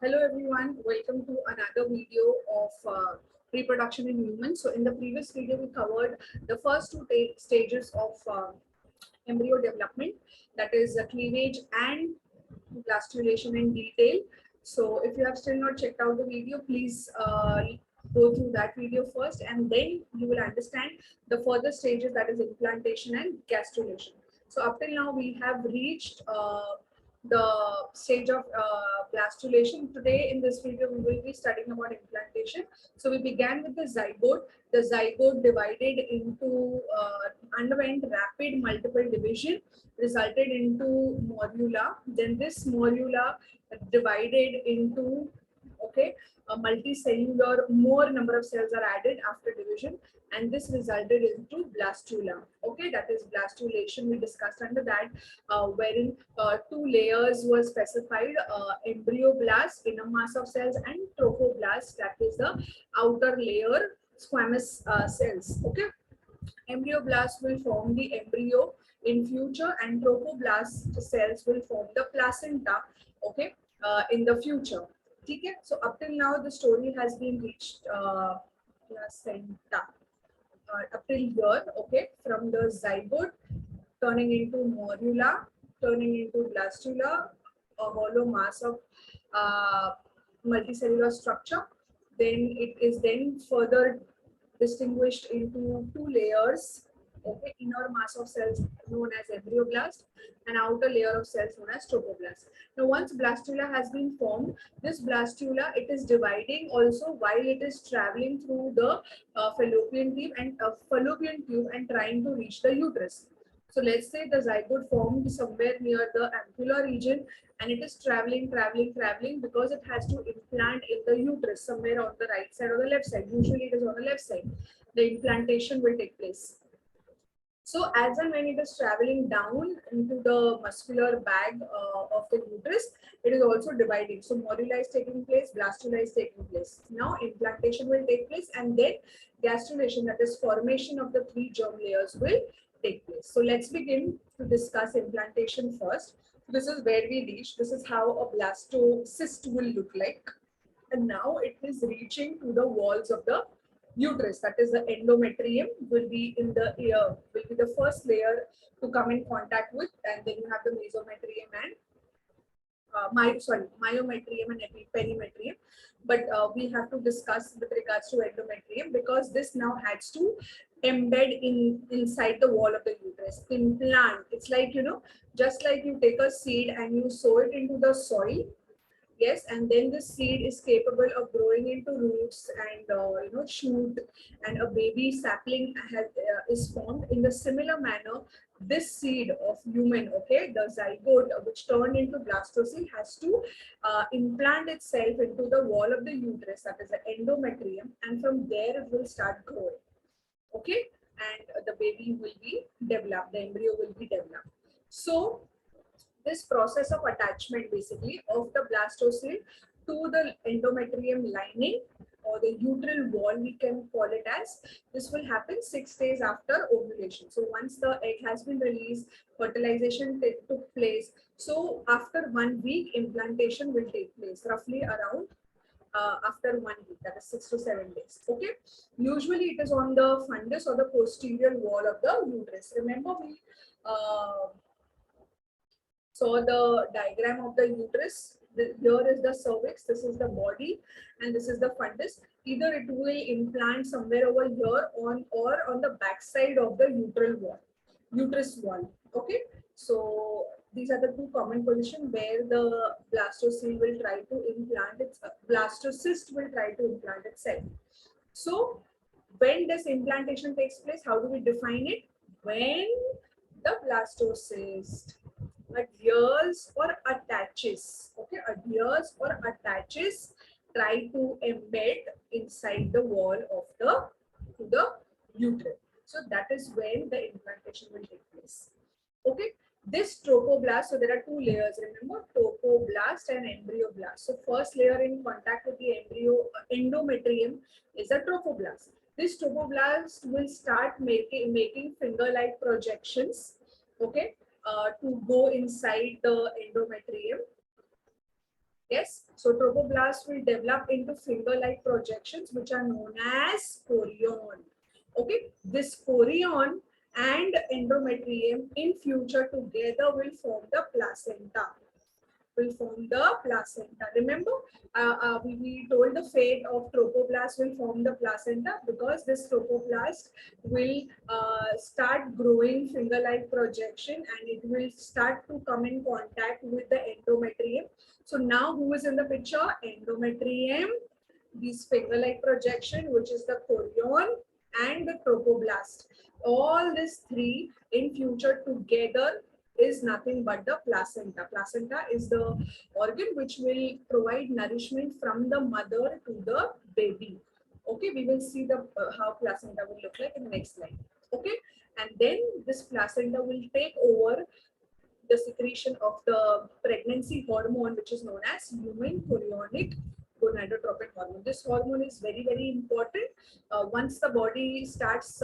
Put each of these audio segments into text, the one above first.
Hello everyone, welcome to another video of reproduction in humans. So in the previous video, we covered the first two stages of embryo development, that is cleavage and blastulation in detail. So if you have still not checked out the video, please go through that video first, and then you will understand the further stages, that is implantation and gastrulation. So up till now, we have reached the stage of blastulation. Today in this video, we will be studying about implantation. So we began with the zygote. The zygote divided into, underwent rapid multiple division, resulted into morula. Then this morula divided into, okay, a multicellular, more number of cells are added after division, and this resulted into blastula. Okay, that is blastulation. We discussed under that, wherein two layers were specified: embryoblast, inner mass of cells, and trophoblast, that is the outer layer squamous cells. Okay, embryoblast will form the embryo in future, and trophoblast cells will form the placenta, okay, in the future. Okay, so up till now the story has been reached placenta, up till here, okay, from the zygote turning into morula, turning into blastula, a hollow mass of uh, multicellular structure. Then it is then further distinguished into two layers, okay, inner mass of cells known as embryoblast, and outer layer of cells known as trophoblast. Now once blastula has been formed, this blastula, it is dividing also while it is traveling through the fallopian tube and trying to reach the uterus. So let's say the zygote formed somewhere near the ampulla region, and it is traveling because it has to implant in the uterus somewhere on the right side or the left side. Usually it is on the left side. The implantation will take place. So as and when it is traveling down into the muscular bag of the uterus, it is also dividing. So morula is taking place, blastula is taking place. Now implantation will take place, and then gastrulation, that is formation of the three germ layers, will take place. So let's begin to discuss implantation first. This is where we reach. This is how a blastocyst will look like. And now it is reaching to the walls of the uterus, that is the endometrium, will be in the ear, will be the first layer to come in contact with, and then you have the mesometrium and myometrium and perimetrium. But we have to discuss with regards to endometrium, because this now has to embed inside the wall of the uterus. Implant, it's like, just like you take a seed and you sow it into the soil. Yes, and then the seed is capable of growing into roots and shoot, and a baby sapling is formed. In the similar manner, this seed of human, okay, the zygote which turned into blastocyst, has to implant itself into the wall of the uterus, that is the endometrium, and from there it will start growing. Okay, and the baby will be developed, the embryo will be developed. So this process of attachment basically of the blastocyst to the endometrium lining or the uterine wall, we can call it as, this will happen 6 days after ovulation. So once the egg has been released, fertilization took place. So after 1 week, implantation will take place, roughly around after 1 week, that is 6 to 7 days. Okay, usually it is on the fundus or the posterior wall of the uterus. Remember, we saw the diagram of the uterus. Here is the cervix, this is the body, and this is the fundus. Either it will implant somewhere over here or on the back side of the uterus wall. Okay, so these are the two common positions where the blastocyst will try to implant its blastocyst will try to implant itself. So when this implantation takes place, how do we define it? When the blastocyst adheres or attaches, okay, adheres or attaches, try to embed inside the wall of the uterus. So that is when the implantation will take place. Okay, this trophoblast, so there are two layers, remember, trophoblast and embryoblast. So first layer in contact with the endometrium is a trophoblast. This trophoblast will start making finger-like projections, okay, to go inside the endometrium. Yes, So trophoblast will develop into finger-like projections, which are known as chorion. Okay, this chorion and endometrium in future together will form the placenta. Remember, we told the fate of trophoblast will form the placenta because this trophoblast will start growing finger-like projection and it will start to come in contact with the endometrium. So now who is in the picture? Endometrium, this finger-like projection, which is the chorion, and the trophoblast. All these three in future together is nothing but the placenta. Placenta is the organ which will provide nourishment from the mother to the baby. Okay, we will see the how placenta will look like in the next slide. Okay, and then this placenta will take over the secretion of the pregnancy hormone, which is known as human chorionic gonadotropin hormone. This hormone is very, very important. Once the body starts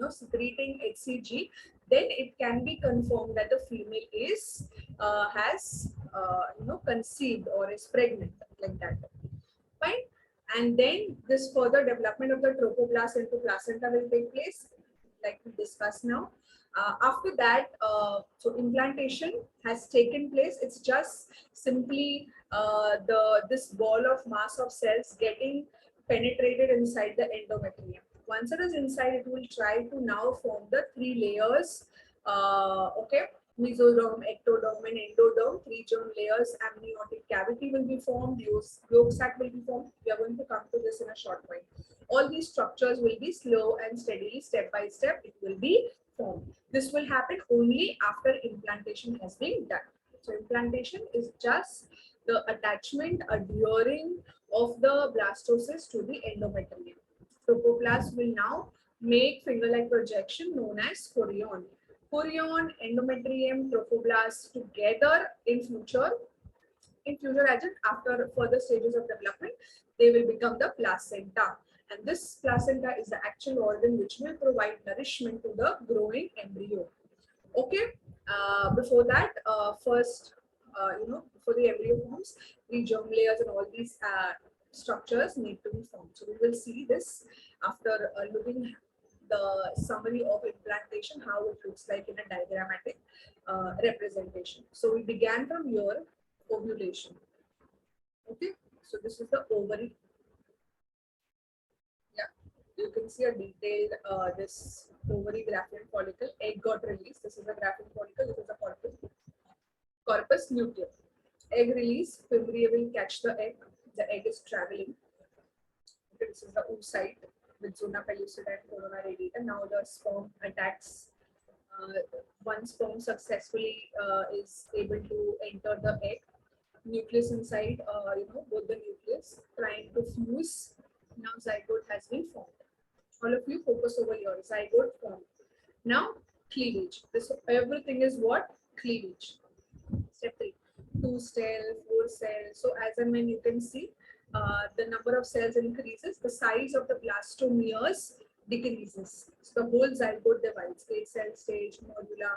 secreting HCG, then it can be confirmed that the female is has conceived or is pregnant, like that. Fine. And then this further development of the trophoblast into placenta will take place, like we discussed now. After that, so implantation has taken place. It's just simply this ball of mass of cells getting penetrated inside the endometrium. Once it is inside, it will try to now form the three layers. Okay, mesoderm, ectoderm, and endoderm. Three germ layers. Amniotic cavity will be formed. Yolk sac will be formed. We are going to come to this in a short while. All these structures will be slow and steadily, step by step, it will be formed. This will happen only after implantation has been done. So implantation is just the attachment, adhering of the blastocyst to the endometrium. Trophoblast will now make finger-like projection known as chorion. Chorion, endometrium, trophoblast together in future as in after further stages of development, they will become the placenta. And this placenta is the actual organ which will provide nourishment to the growing embryo. Okay. Before that, first, before the embryo forms, the germ layers and all these structures need to be formed. So we will see this after looking the summary of implantation, how it looks like in a diagrammatic representation. So we began from here, ovulation. Okay, so this is the ovary. Yeah, you can see a detailed this ovary Graafian follicle. Egg got released. This is the Graafian follicle. This is the corpus luteum. Egg release. Fimbria will catch the egg. The egg is traveling. Okay, this is the oocyte with zona pellucida and corona radiata. Now the sperm attacks. One sperm successfully is able to enter the egg. Nucleus inside, both the nucleus trying to fuse. Now zygote has been formed. All of you focus over here. Zygote formed. Now cleavage. This everything is what? Cleavage. Step 3. 2 cell, 4 cells. So as and when you can see, the number of cells increases, the size of the blastomeres decreases. So the whole zygote divides. 8 cell stage, morula.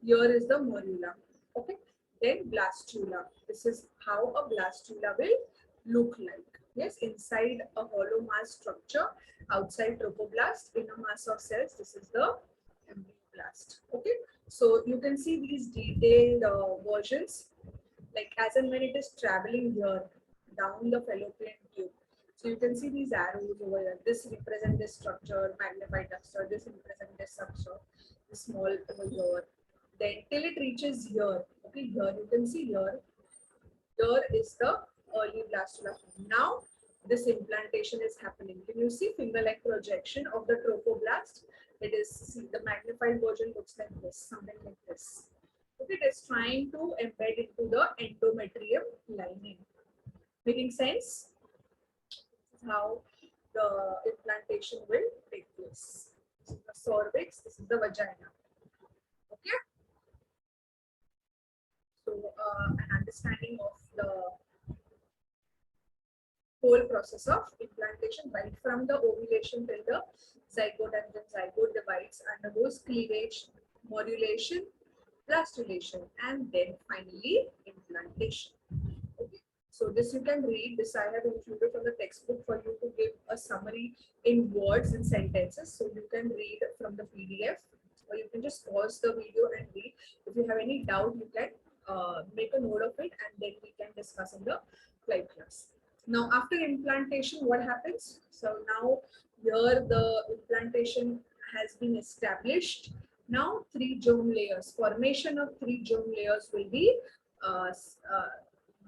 Here is the morula. Okay. Then blastula. This is how a blastula will look like. Yes, inside a hollow mass structure, outside trophoblast, in a mass of cells, this is the embryoblast. Okay, so you can see these detailed versions, like as and when it is traveling here down the fallopian tube. So you can see these arrows over here. This represent this structure, magnified ductor. This represent this structure, this small over here. Then till it reaches here, okay, here you can see here is the early blastula. Now this implantation is happening. Can you see finger-like projection of the trophoblast? It is, see, the magnified version looks like this, something like this. Okay, it is trying to embed into the endometrium lining. Making sense? This is how the implantation will take place. This is the cervix, this is the vagina. Okay. So an understanding of the whole process of implantation, right from the ovulation till the zygote, and then zygote divides, undergoes cleavage, morulation, blastulation, and then finally implantation. So this you can read. This I have included from the textbook for you to give a summary in words and sentences. So you can read from the PDF, or you can just pause the video and read. If you have any doubt, you can make a note of it, and then we can discuss in the live class. Now, after implantation, what happens? So now here the implantation has been established. Now, three germ layers, formation of three germ layers uh, uh,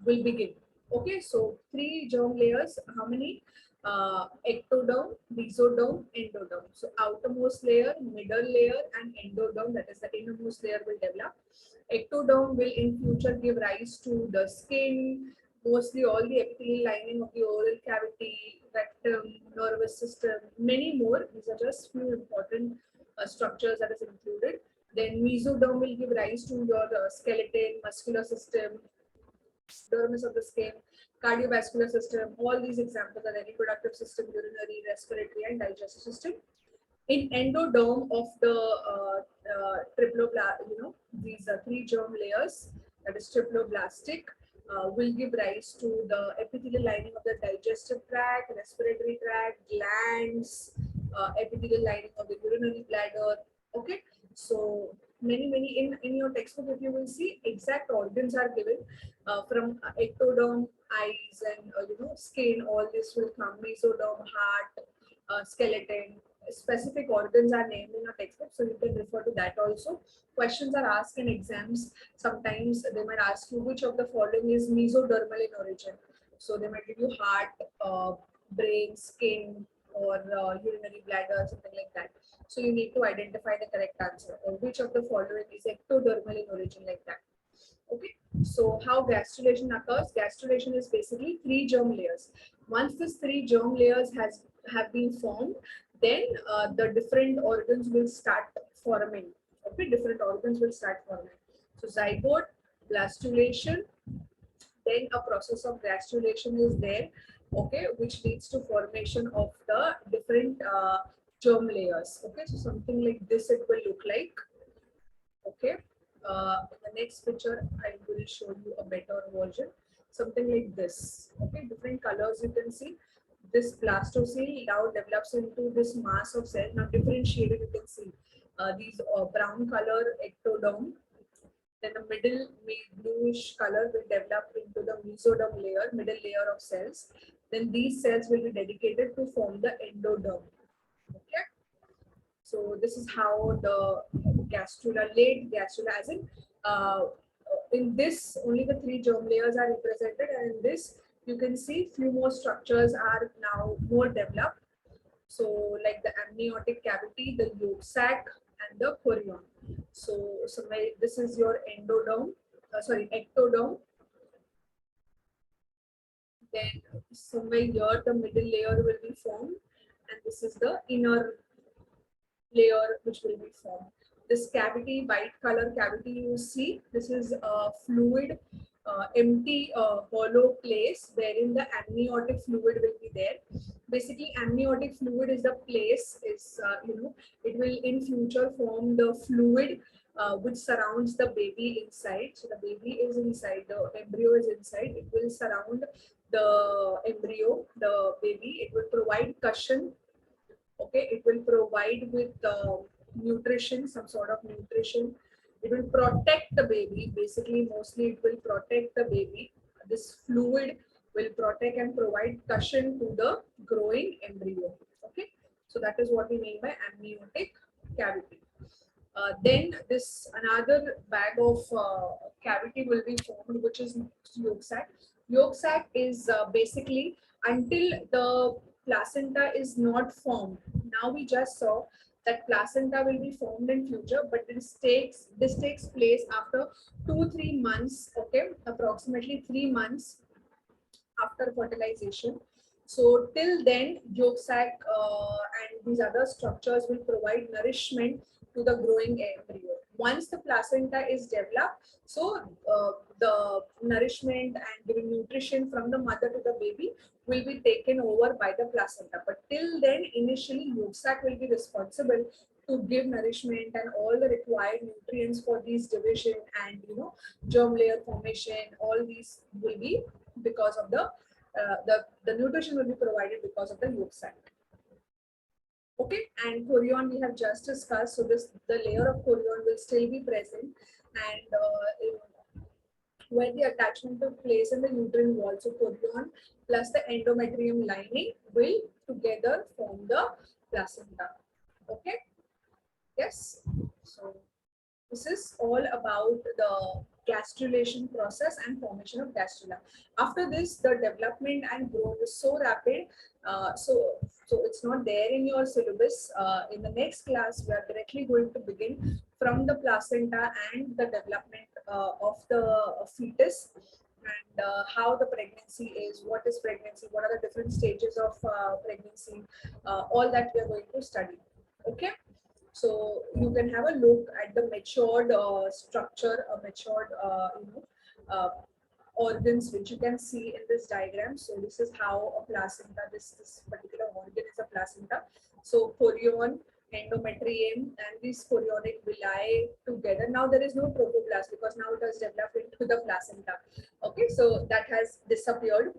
will begin. Okay, so three germ layers. How many? Ectoderm, mesoderm, endoderm. So outermost layer, middle layer, and endoderm, that is the innermost layer, will develop. Ectoderm will in future give rise to the skin, mostly all the epithelial lining of the oral cavity, rectum, nervous system, many more. These are just few important structures that is included. Then mesoderm will give rise to your skeleton, muscular system, dermis of the skin, cardiovascular system. All these examples are the reproductive system, urinary, respiratory, and digestive system. In endoderm of the these three germ layers, that is triploblastic, will give rise to the epithelial lining of the digestive tract, respiratory tract, glands, epithelial lining of the urinary bladder. Okay, so many in your textbook, if you will see, exact organs are given from ectoderm, eyes, and skin. All this will come. Mesoderm, heart, skeleton. Specific organs are named in your textbook, so you can refer to that also. Questions are asked in exams. Sometimes they might ask you which of the following is mesodermal in origin. So they might give you heart, brain, skin, or urinary bladder, something like that. So you need to identify the correct answer. Or which of the following is ectodermal in origin, like that. Okay. So how gastrulation occurs? Gastrulation is basically three germ layers. Once these three germ layers have been formed, then the different organs will start forming. Okay, different organs will start forming. So zygote, blastulation, then a process of gastrulation is there. Okay, which leads to formation of the different germ layers. Okay, so something like this it will look like. Okay, in the next picture I will show you a better version, something like this. Okay, different colors you can see. This blastocele now develops into this mass of cells. Now differentiated you can see these brown color ectoderm, then the middle bluish color will develop into the mesoderm layer, middle layer of cells. Then these cells will be dedicated to form the endoderm. Okay, so this is how the late gastrula, as in this only the three germ layers are represented, and in this you can see few more structures are now more developed. So like the amniotic cavity, the yolk sac, and the chorion. So this is your endoderm, ectoderm. Then somewhere here the middle layer will be formed, and this is the inner layer which will be formed. This cavity, white color cavity you see, this is a fluid, empty, hollow place wherein the amniotic fluid will be there. Basically, amniotic fluid is the place, it will in future form the fluid which surrounds the baby inside. So the baby is inside, the embryo is inside. It will surround the embryo, the baby. It will provide cushion. Okay, it will provide with nutrition, some sort of nutrition. It will protect the baby. Basically, mostly it will protect the baby. This fluid will protect and provide cushion to the growing embryo. Okay, so that is what we mean by amniotic cavity. Then this another bag of cavity will be formed, which is yolk sac. Yolk sac is basically until the placenta is not formed. Now we just saw that placenta will be formed in future, but this takes place after 2-3 months. Okay, approximately 3 months after fertilization. So till then, yolk sac and these other structures will provide nourishment to the growing embryo. Once the placenta is developed, so the nourishment and giving nutrition from the mother to the baby will be taken over by the placenta. But till then, initially, yolk sac will be responsible to give nourishment and all the required nutrients for these division and germ layer formation. All these will be because of the nutrition will be provided because of the yolk sac. Okay, and chorion we have just discussed. So the layer of chorion will still be present, and where the attachment took place in the uterine wall. So chorion plus the endometrium lining will together form the placenta. Okay. Yes. So this is all about the gastrulation process and formation of gastrula. After this, the development and growth is so rapid. So it's not there in your syllabus. In the next class, we are directly going to begin from the placenta and the development of the fetus, and how the pregnancy is, what is pregnancy, what are the different stages of pregnancy, all that we are going to study. Okay. So you can have a look at the matured structure, matured organs which you can see in this diagram. So this is how a placenta, this particular organ is a placenta. So chorion, endometrium, and these chorionic villi together. Now there is no protoblast because now it has developed into the placenta. Okay, so that has disappeared.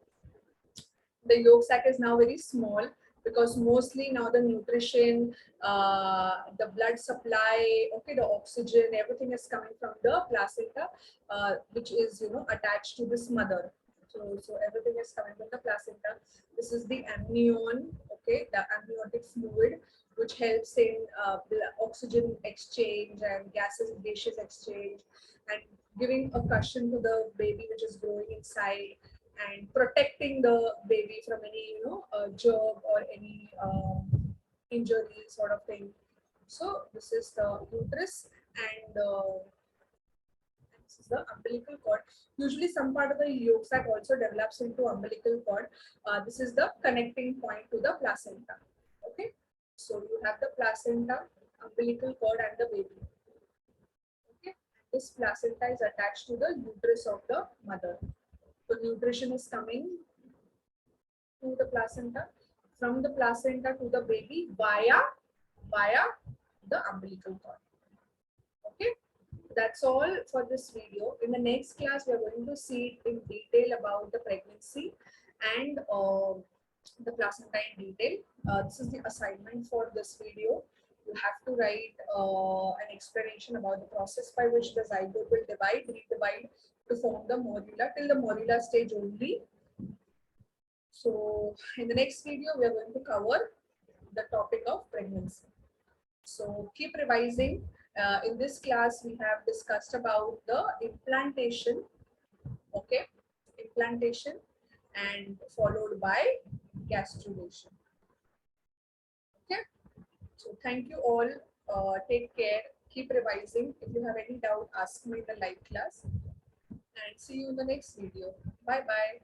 The yolk sac is now very small because mostly now the nutrition, the blood supply, okay, the oxygen, everything is coming from the placenta, which is attached to this mother. So everything is coming from the placenta. This is the amnion, okay, the amniotic fluid, which helps in oxygen exchange and gaseous exchange, and giving a cushion to the baby which is growing inside, and protecting the baby from any germ or any injury sort of thing. So this is the uterus, and this is the umbilical cord. Usually some part of the yolk sac also develops into umbilical cord. This is the connecting point to the placenta. Okay, so you have the placenta, umbilical cord, and the baby. Okay, this placenta is attached to the uterus of the mother. So nutrition is coming to the placenta, from the placenta to the baby via the umbilical cord. Okay, that's all for this video. In the next class, we are going to see in detail about the pregnancy and the placenta in detail. This is the assignment for this video. You have to write an explanation about the process by which the zygote will redivide to form the morula till the morula stage only. So in the next video, we are going to cover the topic of pregnancy. So keep revising. In this class, we have discussed about the implantation, okay, implantation, and followed by gastrulation. Okay, so thank you all. Take care. Keep revising. If you have any doubt, ask me in the live class. And see you in the next video. Bye bye.